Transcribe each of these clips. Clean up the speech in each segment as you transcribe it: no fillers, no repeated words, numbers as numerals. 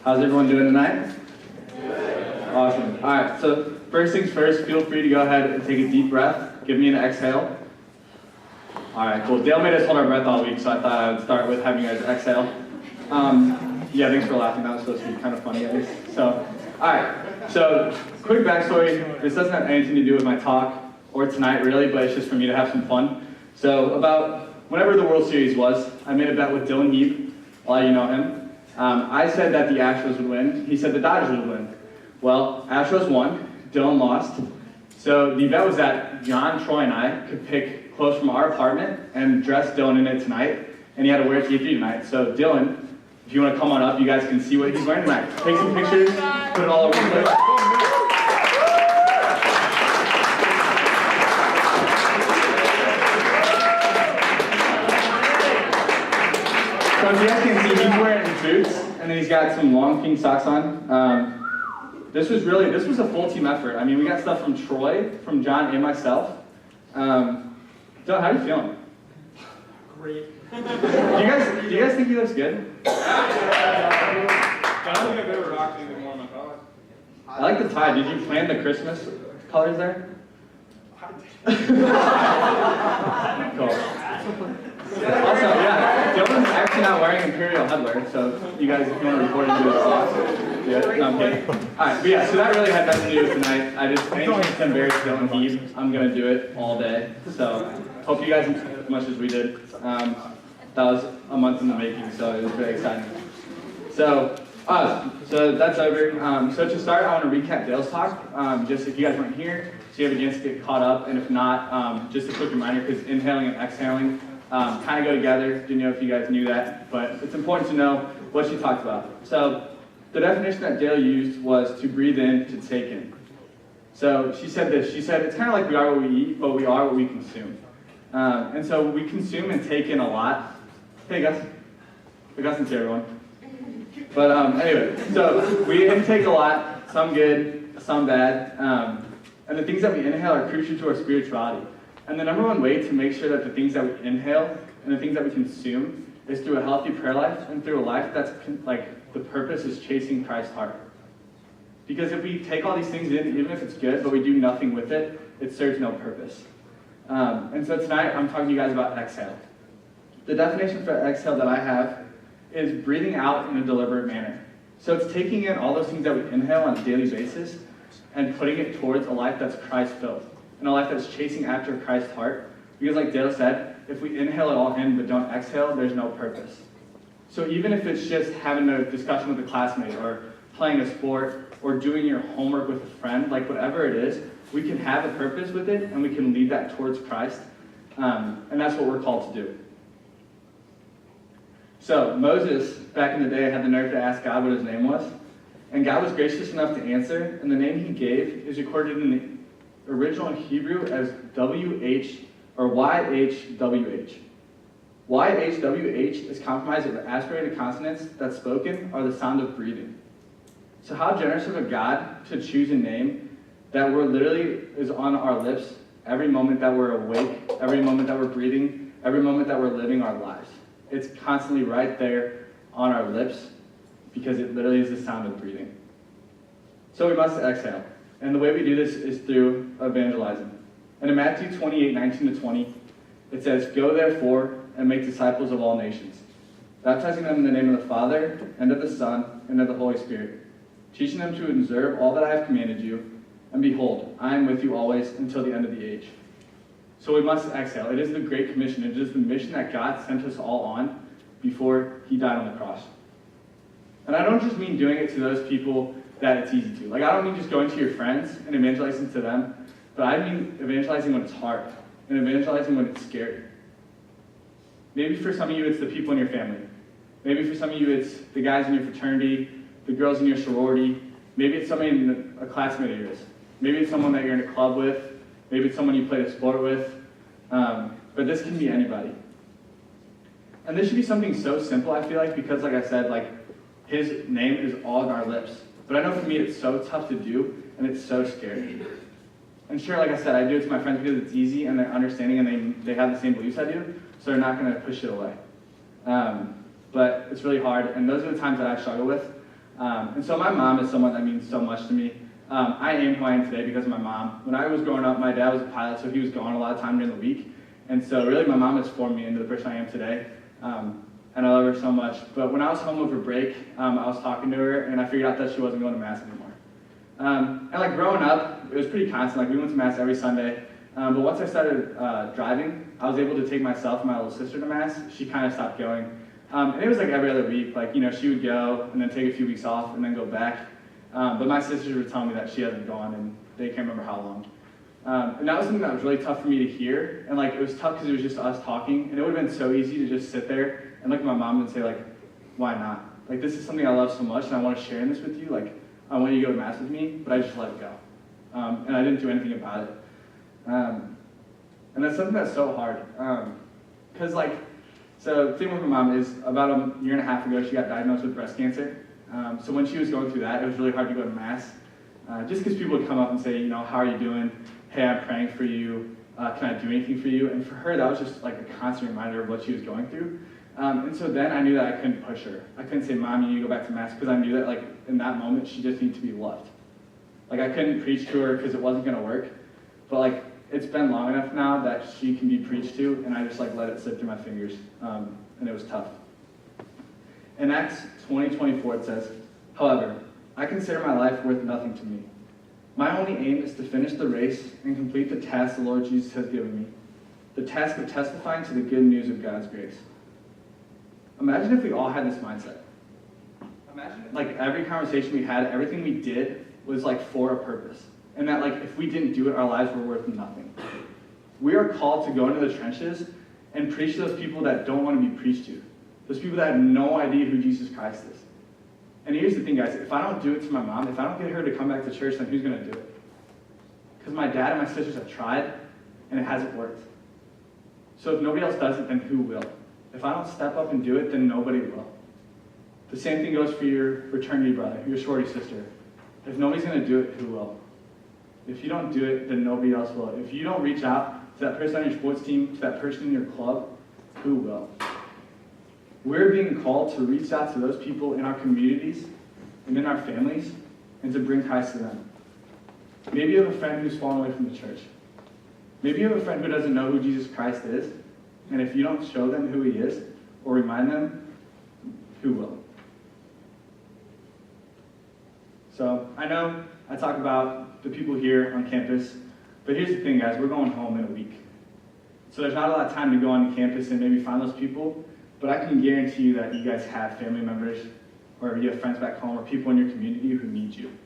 How's everyone doing tonight? Awesome. All right, so first things first, feel free to go ahead and take a deep breath. Give me an exhale. All right, cool. Dale made us hold our breath all week, so I thought I would start with having you guys exhale. Yeah, thanks for laughing. That was supposed to be kind of funny at least. So, all right, so quick backstory. This doesn't have anything to do with my talk or tonight really, but it's just for me to have some fun. So about whenever the World Series was, I made a bet with Dylan Heap. A lot of you know him. I said that the Astros would win. He said the Dodgers would win. Well, Astros won. Dylan lost. So the bet was that John, Troy, and I could pick clothes from our apartment and dress Dylan in it tonight, and he had to wear it to E3 tonight. So Dylan, if you want to come on up, you guys can see what he's wearing tonight. Take some pictures, put it all over the place. So as you guys can see, he's wearing boots, and then he's got some long pink socks on. This was a full team effort. I mean, we got stuff from Troy, from John, and myself. Dylan, how are you feeling? Great. Do you guys think he looks good? I don't think I've ever rocked anything more in my life. I like the tie. Did you plan the Christmas colors there? Cool. Also, yeah, Dylan's actually not wearing Imperial headwear, so you guys, if you want to report into the sauce, yeah, no, I'm kidding. Alright, but yeah, so that really had nothing to do with tonight. I just anything to embarrass Dylan Heap, I'm going to do it all day. So, hope you guys enjoyed as much as we did. That was a month in the making, so it was very exciting. So that's over. So to start, I want to recap Dale's talk, just if you guys weren't here, so you have a chance to get caught up, and if not, just a quick reminder, because inhaling and exhaling kind of go together. Didn't know if you guys knew that, but it's important to know what she talked about. So the definition that Dale used was to breathe in, to take in. So she said this, she said, it's kind of like we are what we eat, but we are what we consume. And so we consume and take in a lot. Hey Gus. Gus to everyone. But anyway, so we intake a lot, some good, some bad. And the things that we inhale are crucial to our spirituality. And the number one way to make sure that the things that we inhale and the things that we consume is through a healthy prayer life and through a life that's like the purpose is chasing Christ's heart. Because if we take all these things in, even if it's good, but we do nothing with it, it serves no purpose. And so tonight I'm talking to you guys about exhale. The definition for exhale that I have is breathing out in a deliberate manner. So it's taking in all those things that we inhale on a daily basis and putting it towards a life that's Christ-filled and a life that's chasing after Christ's heart. Because like Dale said, if we inhale it all in but don't exhale, there's no purpose. So even if it's just having a discussion with a classmate or playing a sport or doing your homework with a friend, like whatever it is, we can have a purpose with it and we can lead that towards Christ. And that's what we're called to do. So Moses, back in the day, had the nerve to ask God what his name was. And God was gracious enough to answer, and the name he gave is recorded in the original Hebrew as WH or YHWH. YHWH is comprised of aspirated consonants that spoken are the sound of breathing. So how generous of a God to choose a name that we're literally is on our lips every moment that we're awake, every moment that we're breathing, every moment that we're living our lives. It's constantly right there on our lips because it literally is the sound of breathing. So we must exhale. And the way we do this is through evangelizing. And in Matthew 28:19-20, it says, "Go therefore and make disciples of all nations, baptizing them in the name of the Father, and of the Son, and of the Holy Spirit, teaching them to observe all that I have commanded you, and behold, I am with you always until the end of the age." So we must exhale. It is the Great Commission. It is the mission that God sent us all on before he died on the cross. And I don't just mean doing it to those people that it's easy to. Like, I don't mean just going to your friends and evangelizing to them, but I mean evangelizing when it's hard and evangelizing when it's scary. Maybe for some of you, it's the people in your family. Maybe for some of you, it's the guys in your fraternity, the girls in your sorority. Maybe it's somebody in a classmate of yours. Maybe it's someone that you're in a club with. Maybe it's someone you played a sport with. But this can be anybody. And this should be something so simple, I feel like, because like I said, like his name is all on our lips. But I know for me it's so tough to do, and it's so scary. And sure, like I said, I do it to my friends because it's easy, and they're understanding, and they have the same beliefs I do, so they're not going to push it away. But it's really hard, and those are the times that I struggle with. And so my mom is someone that means so much to me. I am who I am today because of my mom. When I was growing up, my dad was a pilot, so he was gone a lot of time during the week. And so really my mom has formed me into the person I am today. And I love her so much. But when I was home over break, I was talking to her, and I figured out that she wasn't going to Mass anymore. And like growing up, it was pretty constant. Like we went to Mass every Sunday. But once I started driving, I was able to take myself and my little sister to Mass. She kind of stopped going. And it was like every other week. Like, she would go and then take a few weeks off and then go back. But my sisters were telling me that she hasn't gone, and they can't remember how long. And that was something that was really tough for me to hear. And like it was tough because it was just us talking. And it would have been so easy to just sit there and look at my mom and say, like, why not? Like, this is something I love so much, and I want to share this with you. Like, I want you to go to Mass with me, but I just let it go. And I didn't do anything about it. And that's something that's so hard. Because, so the thing with my mom is about a year and a half ago, she got diagnosed with breast cancer. So when she was going through that, it was really hard to go to Mass. Just because people would come up and say, how are you doing? Hey, I'm praying for you. Can I do anything for you? And for her, that was just like a constant reminder of what she was going through. And so then I knew that I couldn't push her. I couldn't say, Mom, you need to go back to Mass, because I knew that like in that moment, she just needed to be loved. Like I couldn't preach to her because it wasn't going to work. But like it's been long enough now that she can be preached to, and I just like let it slip through my fingers. And it was tough. In Acts 20:24, it says, however, I consider my life worth nothing to me. My only aim is to finish the race and complete the task the Lord Jesus has given me, the task of testifying to the good news of God's grace. Imagine if we all had this mindset. Imagine like every conversation we had, everything we did was like for a purpose. And that like if we didn't do it, our lives were worth nothing. We are called to go into the trenches and preach to those people that don't want to be preached to. Those people that have no idea who Jesus Christ is. And here's the thing, guys. If I don't do it to my mom, if I don't get her to come back to church, then who's going to do it? Because my dad and my sisters have tried, and it hasn't worked. So if nobody else does it, then who will? If I don't step up and do it, then nobody will. The same thing goes for your fraternity brother, your sorority sister. If nobody's going to do it, who will? If you don't do it, then nobody else will. If you don't reach out to that person on your sports team, to that person in your club, who will? We're being called to reach out to those people in our communities and in our families and to bring Christ to them. Maybe you have a friend who's fallen away from the church. Maybe you have a friend who doesn't know who Jesus Christ is, and if you don't show them who he is or remind them, who will? So I know I talk about the people here on campus, but here's the thing, guys. We're going home in a week. So there's not a lot of time to go on campus and maybe find those people. But I can guarantee you that you guys have family members, or you have friends back home, or people in your community who need you.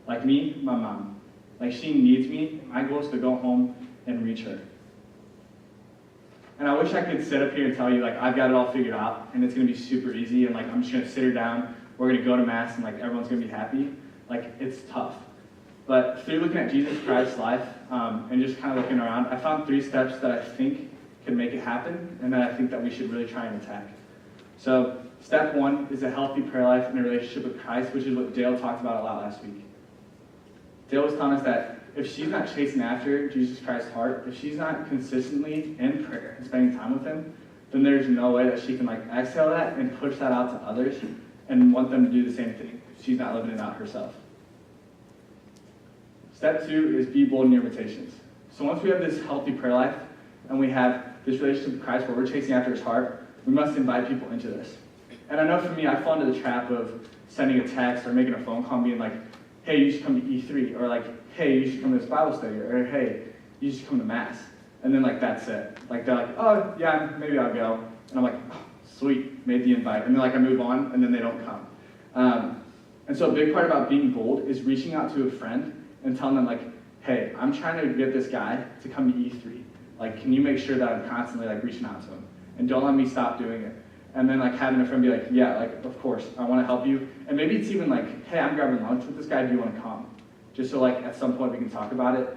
Like me, my mom. Like she needs me. My goal is to go home and reach her. And I wish I could sit up here and tell you, like, I've got it all figured out, and it's going to be super easy, and like I'm just going to sit her down, we're going to go to Mass, and like everyone's going to be happy. Like, it's tough. But through looking at Jesus Christ's life, and just kind of looking around, I found 3 steps that I think can make it happen, and that I think that we should really try and attack. So, step 1 is a healthy prayer life and a relationship with Christ, which is what Dale talked about a lot last week. Dale was telling us that if she's not chasing after Jesus Christ's heart, if she's not consistently in prayer and spending time with him, then there's no way that she can like exhale that and push that out to others and want them to do the same thing if she's not living it out herself. Step 2 is be bold in your invitations. So once we have this healthy prayer life and we have this relationship with Christ where we're chasing after his heart, we must invite people into this. And I know for me, I fall into the trap of sending a text or making a phone call and being like, hey, you should come to E3, or like, hey, you should come to this Bible study, or hey, you should come to Mass. And then like, that's it. Like, they're like, oh, yeah, maybe I'll go. And I'm like, oh, sweet, made the invite. And then like, I move on, and then they don't come. And so a big part about being bold is reaching out to a friend and telling them like, hey, I'm trying to get this guy to come to E3. Like, can you make sure that I'm constantly like reaching out to him? And don't let me stop doing it. And then like having a friend be like, yeah, like, of course, I want to help you. And maybe it's even like, hey, I'm grabbing lunch with this guy, do you want to come? Just so like at some point we can talk about it.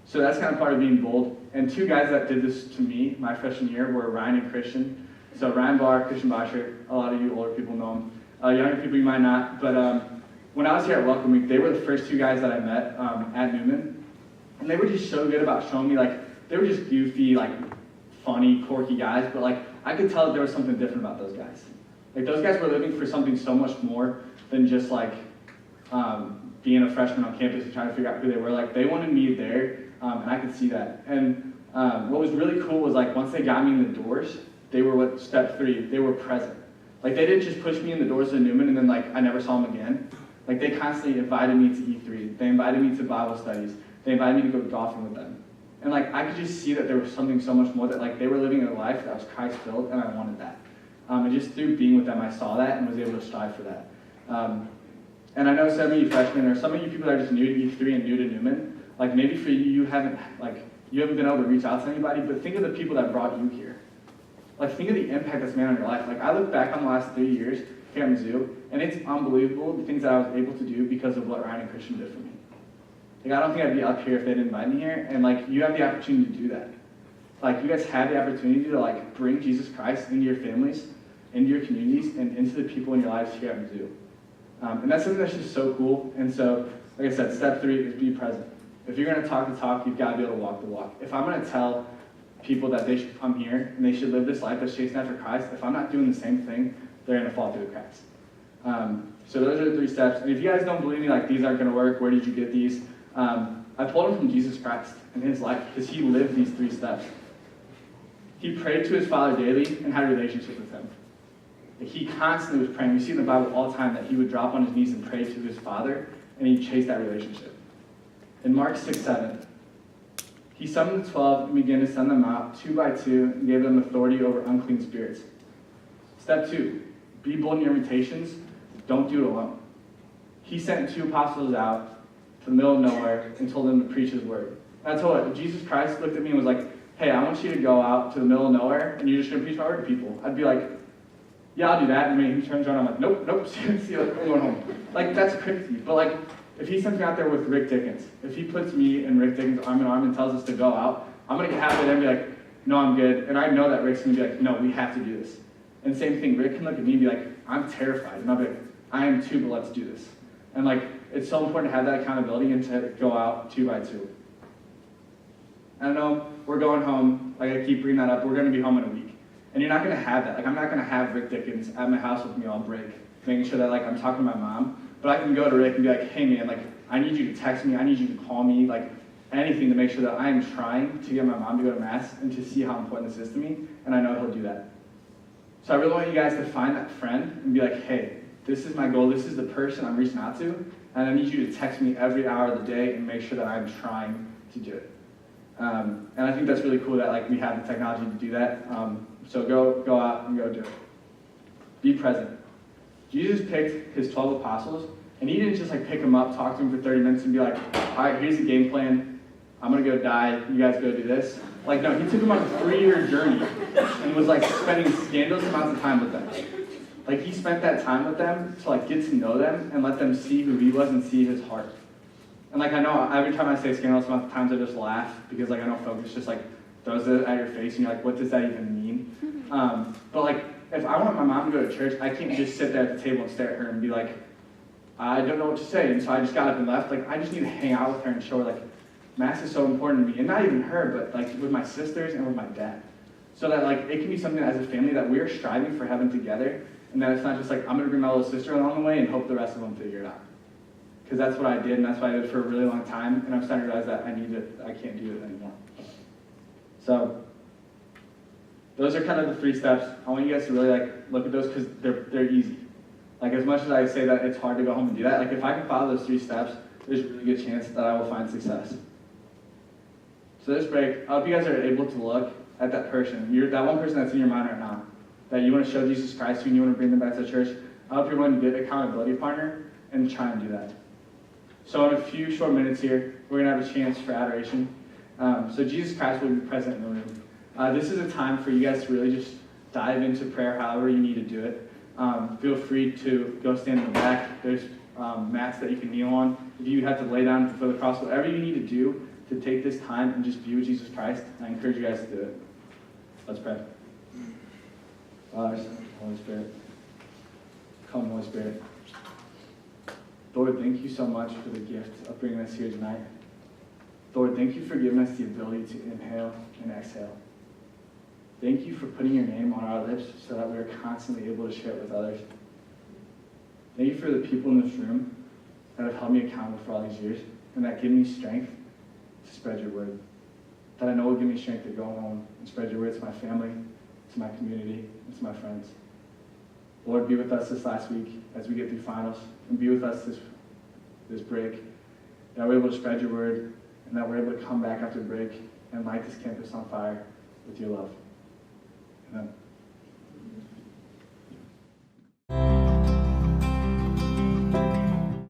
So that's kind of part of being bold. And 2 guys that did this to me my freshman year were Ryan and Christian. So Ryan Barr, Christian Bosher, a lot of you older people know them. Younger people you might not. But when I was here at Welcome Week, they were the first 2 guys that I met at Newman. And they were just so good about showing me, like, they were just goofy, like, funny, quirky guys. But like, I could tell that there was something different about those guys. Like those guys were living for something so much more than just like being a freshman on campus and trying to figure out who they were. Like they wanted me there, and I could see that. And what was really cool was like once they got me in the doors, they were what step 3. They were present. Like they didn't just push me in the doors of Newman and then like I never saw them again. Like they constantly invited me to E3. They invited me to Bible studies. They invited me to go golfing with them. And like I could just see that there was something so much more, that like they were living a life that was Christ-filled, and I wanted that. And just through being with them, I saw that and was able to strive for that. And I know some of you freshmen, or some of you people that are just new to E3 and new to Newman, like maybe for you, you haven't been able to reach out to anybody, but think of the people that brought you here. Like think of the impact that's made on your life. Like I look back on the last 3 years here at Mizzou, and it's unbelievable the things that I was able to do because of what Ryan and Christian did for me. Like I don't think I'd be up here if they didn't invite me here, and like you have the opportunity to do that. Like you guys have the opportunity to like bring Jesus Christ into your families, into your communities, and into the people in your lives here at Mizzou. And that's something that's just so cool. And so, like I said, step 3 is be present. If you're going to talk the talk, you've got to be able to walk the walk. If I'm going to tell people that they should come here and they should live this life that's chasing after Christ, if I'm not doing the same thing, they're going to fall through the cracks. So those are the 3 steps. And if you guys don't believe me, like these aren't going to work, where did you get these? I pulled them from Jesus Christ and his life because he lived these 3 steps. He prayed to his Father daily and had a relationship with him. He constantly was praying. We see in the Bible all the time that he would drop on his knees and pray to his Father, and he chased that relationship. In Mark 6:7, he summoned the 12 and began to send them out 2 by 2 and gave them authority over unclean spirits. Step 2, be bold in your invitations. Don't do it alone. He sent 2 apostles out to the middle of nowhere and told them to preach his word. And I told her, if Jesus Christ looked at me and was like, hey, I want you to go out to the middle of nowhere and you're just going to preach my word to people, I'd be like, yeah, I'll do that. And when he turns around, I'm like, nope, see you, I'm going home. Like, that's crazy. But like, if he sends me out there with Rick Dickens, if he puts me and Rick Dickens arm in arm and tells us to go out, I'm going to get halfway there and be like, no, I'm good. And I know that Rick's going to be like, no, we have to do this. And same thing, Rick can look at me and be like, I'm terrified. And I'll be like, I am too, but let's do this. And like, it's so important to have that accountability and to go out 2 by 2. I know we're going home. Like I keep bringing that up. We're going to be home in a week. And you're not going to have that. Like, I'm not going to have Rick Dickens at my house with me all break, making sure that, like, I'm talking to my mom. But I can go to Rick and be like, hey, man, like, I need you to text me. I need you to call me, like, anything to make sure that I am trying to get my mom to go to Mass and to see how important this is to me. And I know he'll do that. So I really want you guys to find that friend and be like, hey, this is my goal. This is the person I'm reaching out to. And I need you to text me every hour of the day and make sure that I'm trying to do it. And I think that's really cool that, like, we have the technology to do that. So go out and go do it. Be present. Jesus picked his 12 apostles, and he didn't just like pick them up, talk to them for 30 minutes, and be like, all right, here's the game plan. I'm going to go die. You guys go do this. Like, no, he took them on a 3-year journey and was like spending scandalous amounts of time with them. Like, he spent that time with them to like get to know them and let them see who he was and see his heart. And like, I know every time I say scandalous amounts of times, I just laugh because like I know focus just like throws it at your face and you're like, what does that even mean? But like, if I want my mom to go to church, I can't just sit there at the table and stare at her and be like, I don't know what to say. And so I just got up and left. Like, I just need to hang out with her and show her like, Mass is so important to me. And not even her, but like with my sisters and with my dad. So that like, it can be something as a family that we're striving for heaven together. And that it's not just like, I'm going to bring my little sister along the way and hope the rest of them figure it out. Because that's what I did, and that's what I did for a really long time. And I'm starting to realize that I can't do it anymore. So those are kind of the 3 steps. I want you guys to really like look at those because they're easy. Like, as much as I say that it's hard to go home and do that, like if I can follow those 3 steps, there's a really good chance that I will find success. So this break, I hope you guys are able to look at that person, that one person that's in your mind right now, that you want to show Jesus Christ to and you want to bring them back to the church. I hope you're willing to get an accountability partner and try and do that. So in a few short minutes here, we're going to have a chance for adoration. So Jesus Christ will be present in the room. This is a time for you guys to really just dive into prayer however you need to do it. Feel free to go stand in the back. There's mats that you can kneel on. If you have to lay down before the cross, whatever you need to do to take this time and just be with Jesus Christ, I encourage you guys to do it. Let's pray. Father, Son, Holy Spirit. Come, Holy Spirit. Lord, thank you so much for the gift of bringing us here tonight. Lord, thank you for giving us the ability to inhale and exhale. Thank you for putting your name on our lips so that we are constantly able to share it with others. Thank you for the people in this room that have held me accountable for all these years and that give me strength to spread your word. That I know will give me strength to go home and spread your word to my family, to my community, and to my friends. Lord, be with us this last week as we get through finals, and be with us this break, that we're able to spread your word, and that we're able to come back after break and light this campus on fire with your love. Amen.